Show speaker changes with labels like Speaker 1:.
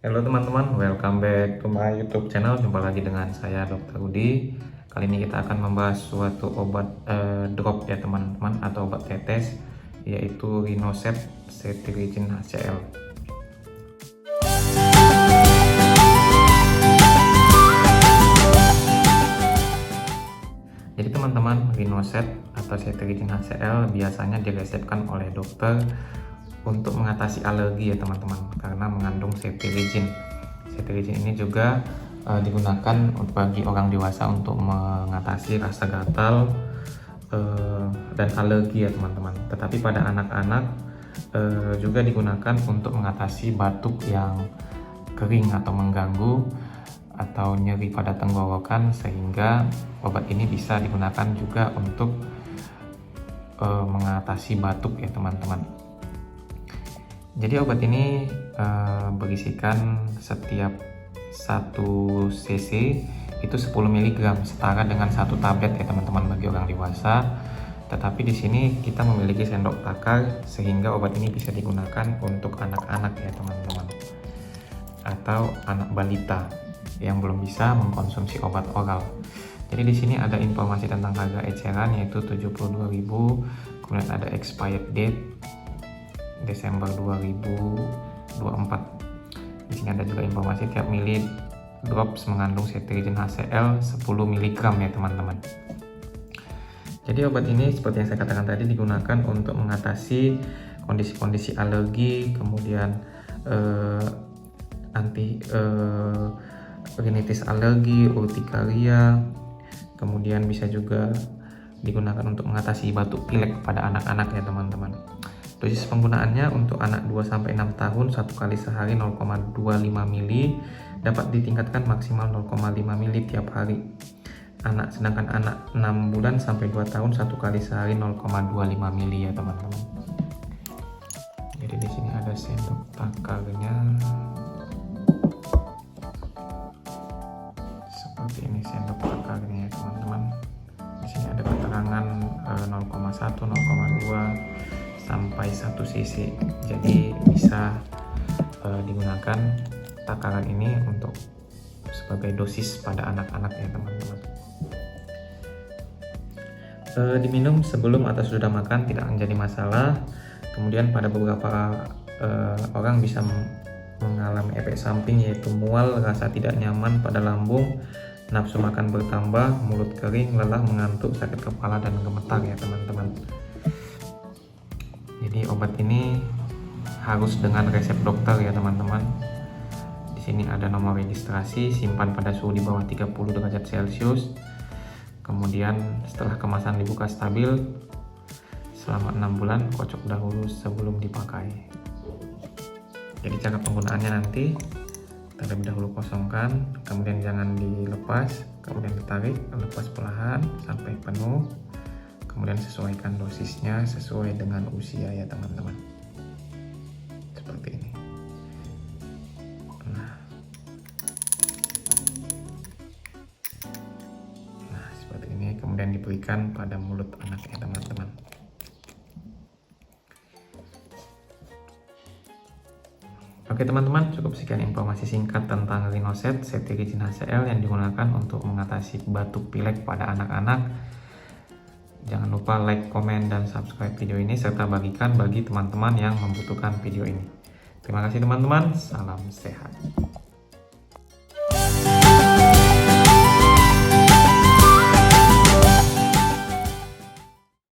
Speaker 1: Halo teman-teman, welcome back to my YouTube channel. Jumpa lagi dengan saya Dr. Rudi. Kali ini kita akan membahas suatu obat drop ya teman-teman, atau obat tetes, yaitu Rinoset Cetirizine HCl. Jadi teman-teman, Rinoset atau Cetirizine HCl biasanya diresepkan oleh dokter untuk mengatasi alergi ya teman-teman, karena mengandung cetirizine. Cetirizine ini juga digunakan bagi orang dewasa untuk mengatasi rasa gatal dan alergi ya teman-teman. Tetapi pada anak-anak juga digunakan untuk mengatasi batuk yang kering atau mengganggu atau nyeri pada tenggorokan, sehingga obat ini bisa digunakan juga untuk mengatasi batuk ya teman-teman. Jadi obat ini berisikan setiap 1 cc itu 10 mg, setara dengan 1 tablet ya teman-teman bagi orang dewasa. Tetapi di sini kita memiliki sendok takar, sehingga obat ini bisa digunakan untuk anak-anak ya teman-teman, atau anak balita yang belum bisa mengkonsumsi obat oral. Jadi di sini ada informasi tentang harga eceran, yaitu 72.000, kemudian ada expired date Desember 2024. Di sini ada juga informasi tiap mili drops mengandung cetirizine HCl 10 mg ya teman-teman. Jadi obat ini seperti yang saya katakan tadi digunakan untuk mengatasi kondisi-kondisi alergi, kemudian rinitis alergi, urtikaria, kemudian bisa juga digunakan untuk mengatasi batuk pilek pada anak-anak ya teman-teman. Dosis penggunaannya untuk anak 2-6 tahun 1 kali sehari 0,25 mili, dapat ditingkatkan maksimal 0,5 mili tiap hari. Sedangkan anak 6 bulan sampai 2 tahun 1 kali sehari 0,25 mili ya teman-teman. Jadi di sini ada sendok takarnya. Seperti ini sendok takarnya ya teman-teman. Di sini ada keterangan 0,1, 0,2 sampai 1 cc. Jadi bisa digunakan takaran ini untuk sebagai dosis pada anak-anak ya teman-teman. Diminum sebelum atau sudah makan tidak menjadi masalah. Kemudian pada beberapa orang bisa mengalami efek samping, yaitu mual, rasa tidak nyaman pada lambung, nafsu makan bertambah, mulut kering, lelah, mengantuk, sakit kepala, dan gemetar ya teman-teman. Jadi obat ini harus dengan resep dokter ya teman-teman. Di sini ada nomor registrasi, simpan pada suhu di bawah 30 derajat Celcius. Kemudian setelah kemasan dibuka stabil, selama 6 bulan kocok dahulu sebelum dipakai. Jadi cara penggunaannya nanti terlebih dahulu kosongkan, kemudian jangan dilepas, kemudian ditarik, lepas perlahan sampai penuh. Kemudian sesuaikan dosisnya sesuai dengan usia ya teman-teman. Seperti ini. Nah, seperti ini. Kemudian diberikan pada mulut anak ya teman-teman. Oke teman-teman, cukup sekian informasi singkat tentang Rinoset Cetirizine HCl yang digunakan untuk mengatasi batuk pilek pada anak-anak. Jangan lupa like, komen, dan subscribe video ini, serta bagikan bagi teman-teman yang membutuhkan video ini. Terima kasih teman-teman, salam sehat.